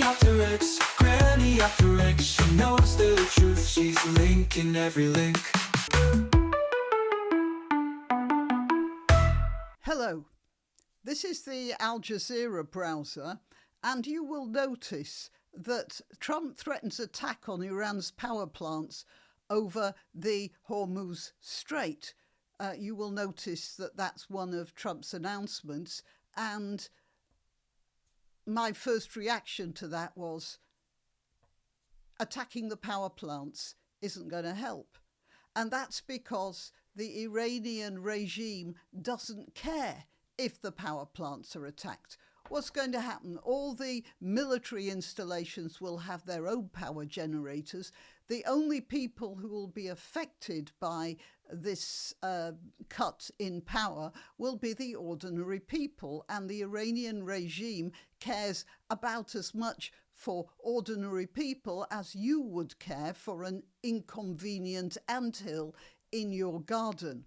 granniopteryx, granniopteryx. She knows the truth, she's linking every link. Hello, this is the Al Jazeera browser, and you will notice that Trump threatens attack on Iran's power plants over the Hormuz Strait. You will notice that that's one of Trump's announcements, and my first reaction to that was attacking the power plants isn't going to help. And that's because the Iranian regime doesn't care if the power plants are attacked. What's going to happen? All the military installations will have their own power generators. The only people who will be affected by this cut in power will be the ordinary people, and the Iranian regime cares about as much for ordinary people as you would care for an inconvenient anthill in your garden.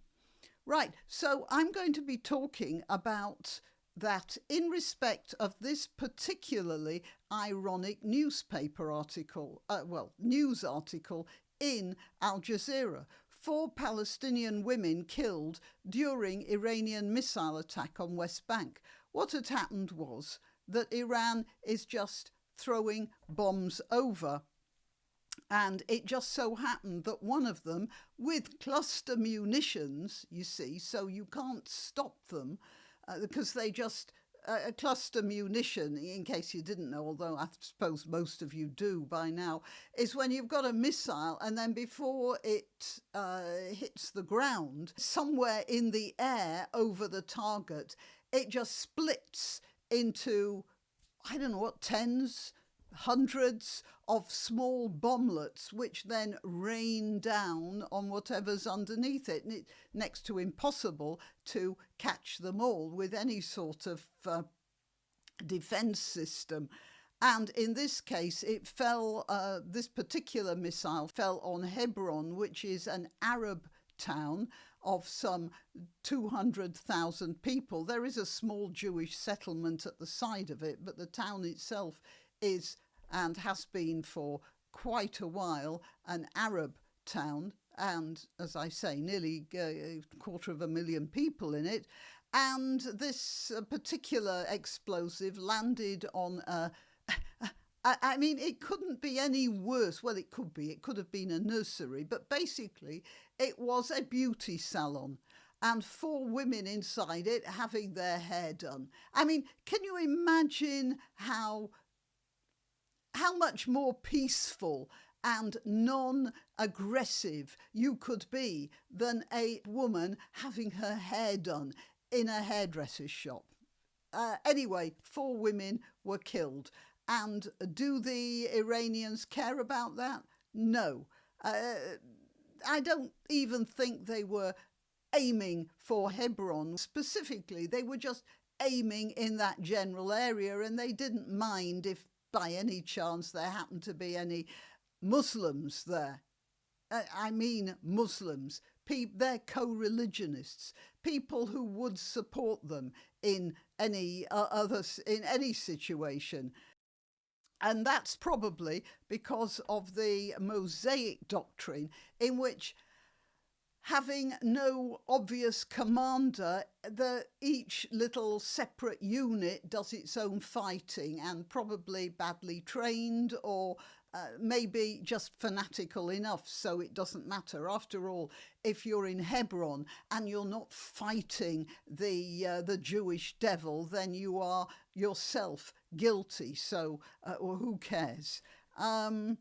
Right, so I'm going to be talking about that in respect of this particularly ironic newspaper article, news article in Al Jazeera. 4 Palestinian women killed during Iranian missile attack on West Bank. What had happened was that Iran is just throwing bombs over. And it just so happened that one of them, with cluster munitions, you see, so you can't stop them, because they just, a cluster munition, in case you didn't know, although I suppose most of you do by now, is when you've got a missile and then before it hits the ground, somewhere in the air over the target, it just splits into, I don't know what, tens, hundreds of small bomblets which then rain down on whatever's underneath it. And it's next to impossible to catch them all with any sort of defense system. And in this case, it fell, this particular missile fell on Hebron, which is an Arab town of some 200,000 people. There is a small Jewish settlement at the side of it, but the town itself is, and has been for quite a while, an Arab town, and as I say, nearly 250,000 people in it. And this particular explosive landed on I mean, it couldn't be any worse. Well, it could have been a nursery, but basically it was a beauty salon and 4 women inside it having their hair done. I mean, can you imagine how much more peaceful and non-aggressive you could be than a woman having her hair done in a hairdresser's shop? Anyway, 4 women were killed. And do the Iranians care about that? No. I don't even think they were aiming for Hebron specifically. They were just aiming in that general area, and they didn't mind if by any chance there happened to be any Muslims there. I mean Muslims. They're co-religionists, people who would support them in any situation. And that's probably because of the mosaic doctrine, in which, having no obvious commander, each little separate unit does its own fighting, and probably badly trained or maybe just fanatical enough so it doesn't matter. After all, if you're in Hebron and you're not fighting the Jewish devil, then you are yourself guilty, so or who cares? And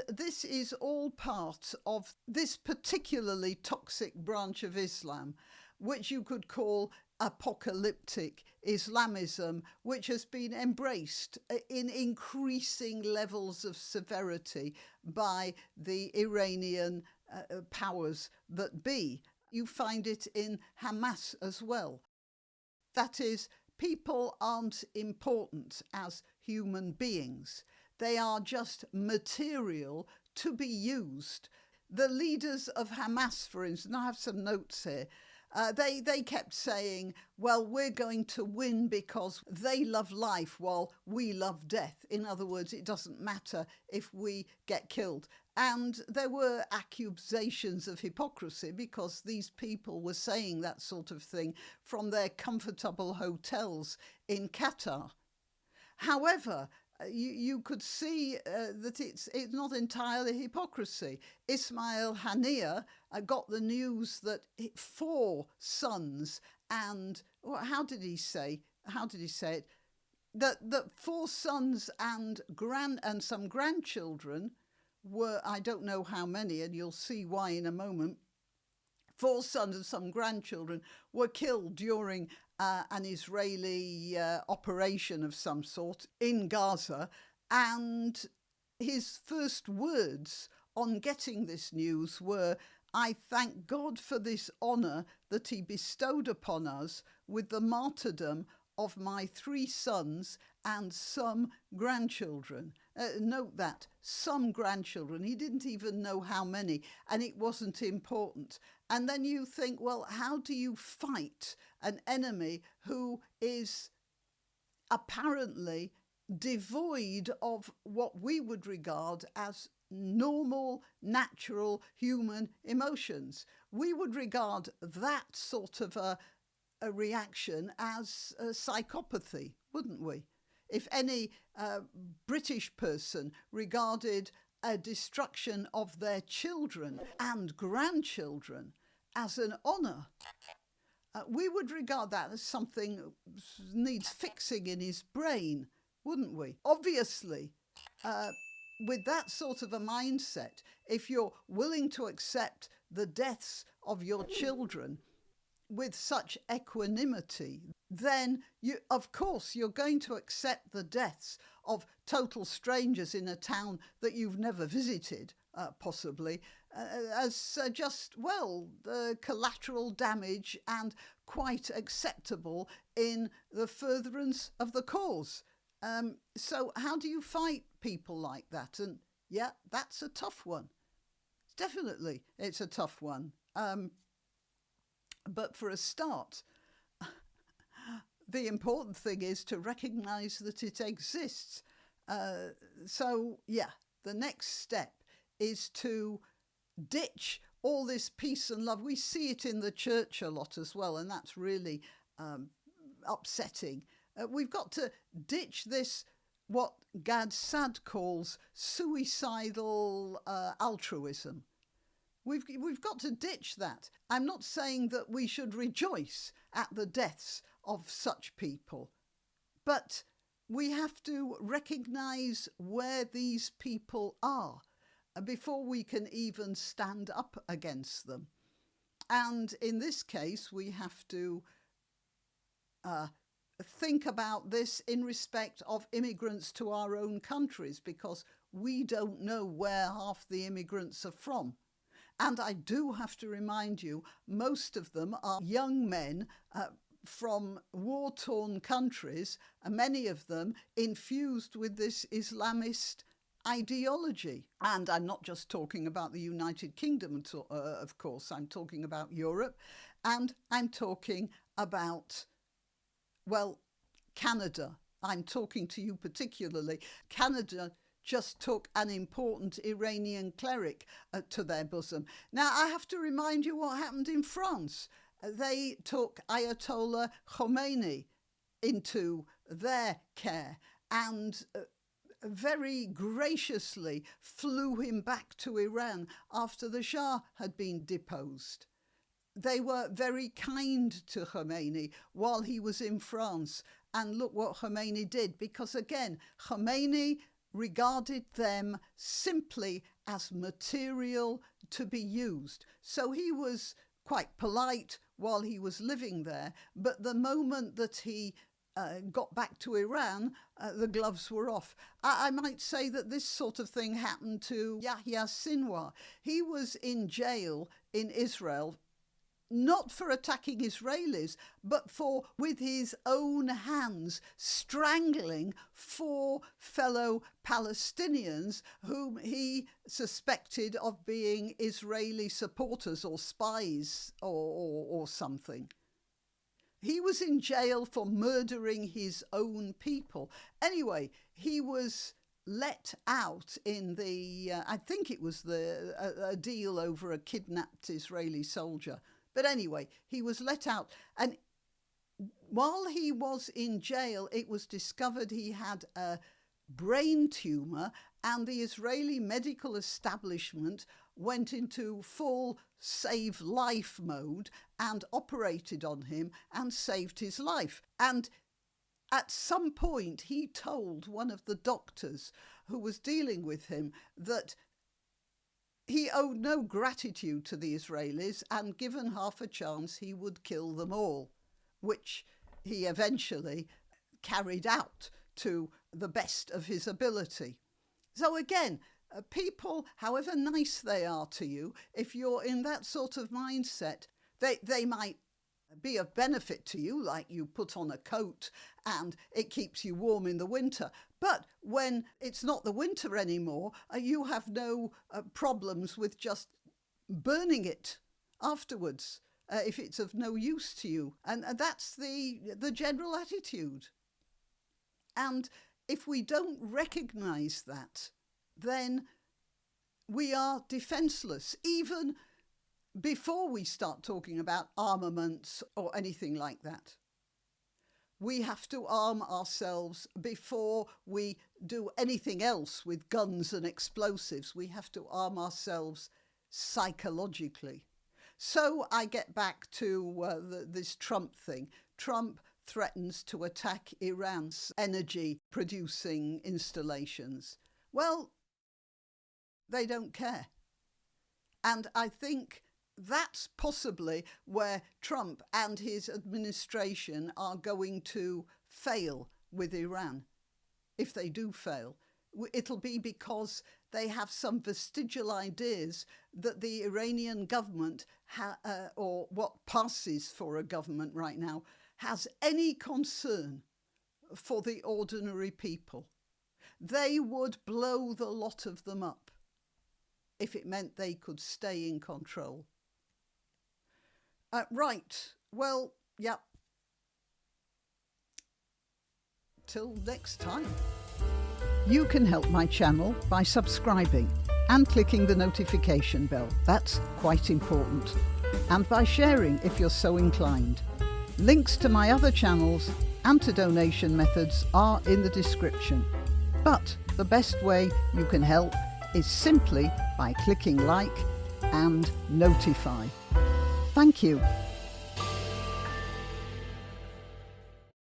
this is all part of this particularly toxic branch of Islam, which you could call Apocalyptic Islamism, which has been embraced in increasing levels of severity by the Iranian powers that be. You find it in Hamas as well. That is, people aren't important as human beings. They are just material to be used. The leaders of Hamas, for instance, I have some notes here, They kept saying, well, we're going to win because they love life while we love death. In other words, it doesn't matter if we get killed. And there were accusations of hypocrisy because these people were saying that sort of thing from their comfortable hotels in Qatar. However, you could see that it's not entirely hypocrisy. Ismail Haniyeh got the news that 4 sons and how did he say it? That 4 sons and some grandchildren were, I don't know how many, and you'll see why in a moment. 4 sons and some grandchildren were killed during an Israeli operation of some sort in Gaza. And his first words on getting this news were, "I thank God for this honour that he bestowed upon us with the martyrdom of my 3 sons and some grandchildren." Note that, some grandchildren. He didn't even know how many, and it wasn't important. And then you think, well, how do you fight an enemy who is apparently devoid of what we would regard as normal, natural human emotions? We would regard that sort of a reaction as psychopathy, wouldn't we? If any British person regarded a destruction of their children and grandchildren as an honour, we would regard that as something that needs fixing in his brain, wouldn't we? Obviously, with that sort of a mindset, if you're willing to accept the deaths of your children with such equanimity, then of course you're going to accept the deaths of total strangers in a town that you've never visited, possibly, as just, well, collateral damage and quite acceptable in the furtherance of the cause. So how do you fight people like that? And yeah, that's a tough one. Definitely, it's a tough one. But for a start, the important thing is to recognise that it exists. So, yeah, the next step is to ditch all this peace and love. We see it in the church a lot as well, and that's really upsetting. We've got to ditch this, what Gad Saad calls suicidal altruism. We've got to ditch that. I'm not saying that we should rejoice at the deaths of such people, but we have to recognise where these people are before we can even stand up against them. And in this case, we have to think about this in respect of immigrants to our own countries, because we don't know where half the immigrants are from. And I do have to remind you, most of them are young men from war-torn countries, and many of them infused with this Islamist ideology. And I'm not just talking about the United Kingdom, of course. I'm talking about Europe, and I'm talking about, well, Canada. I'm talking to you particularly. Canada just took an important Iranian cleric to their bosom. Now, I have to remind you what happened in France. They took Ayatollah Khomeini into their care and very graciously flew him back to Iran after the Shah had been deposed. They were very kind to Khomeini while he was in France. And look what Khomeini did, because again, Khomeini regarded them simply as material to be used. So he was quite polite while he was living there, but the moment that he got back to Iran, the gloves were off. I might say that this sort of thing happened to Yahya Sinwar. He was in jail in Israel, not for attacking Israelis, but for, with his own hands, strangling 4 fellow Palestinians whom he suspected of being Israeli supporters or spies or something. He was in jail for murdering his own people. Anyway, he was let out in the, I think it was a deal over a kidnapped Israeli soldier. But anyway, he was let out. And while he was in jail, it was discovered he had a brain tumour, and the Israeli medical establishment went into full save life mode and operated on him and saved his life. And at some point, he told one of the doctors who was dealing with him that he owed no gratitude to the Israelis, and given half a chance, he would kill them all, which he eventually carried out to the best of his ability. So again, people, however nice they are to you, if you're in that sort of mindset, they might be of benefit to you, like you put on a coat and it keeps you warm in the winter. But when it's not the winter anymore, you have no problems with just burning it afterwards if it's of no use to you. And that's the general attitude. And if we don't recognise that, then we are defenceless, even before we start talking about armaments or anything like that. We have to arm ourselves before we do anything else with guns and explosives. We have to arm ourselves psychologically. So I get back to this Trump thing. Trump threatens to attack Iran's energy-producing installations. Well, they don't care. And I think that's possibly where Trump and his administration are going to fail with Iran. If they do fail, it'll be because they have some vestigial ideas that the Iranian government, or what passes for a government right now, has any concern for the ordinary people. They would blow the lot of them up if it meant they could stay in control. Right, well, yep. Till next time. You can help my channel by subscribing and clicking the notification bell. That's quite important. And by sharing if you're so inclined. Links to my other channels and to donation methods are in the description. But the best way you can help is simply by clicking like and notify. Thank you.